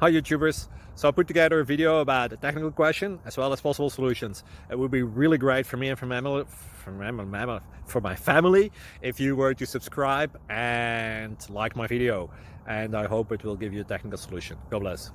Hi YouTubers! So I put together a video about a technical question as well as possible solutions. It would be really great for me and for my family if you were to subscribe and like my video, and I hope it will give you a technical solution. God bless.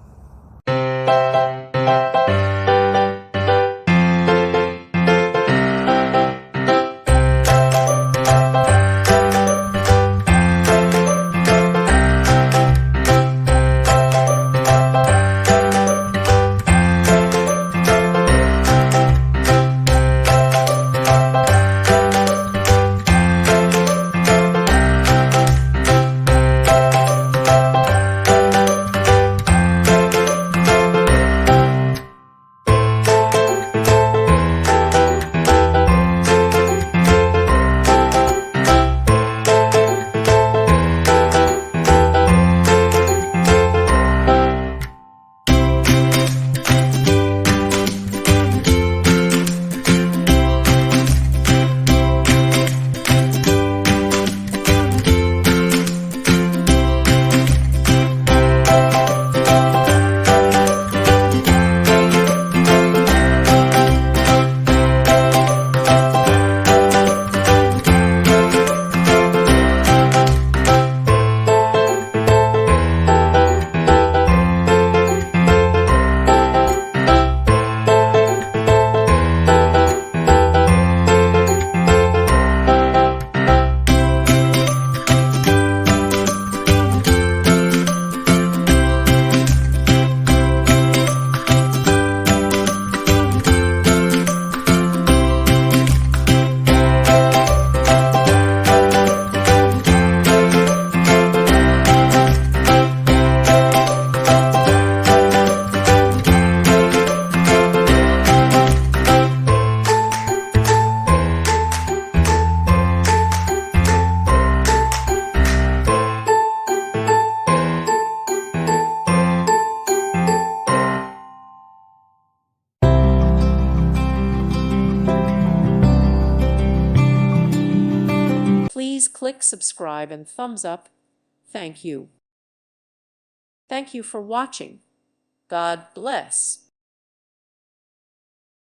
Please click subscribe and thumbs up. Thank you. Thank you for watching. God bless.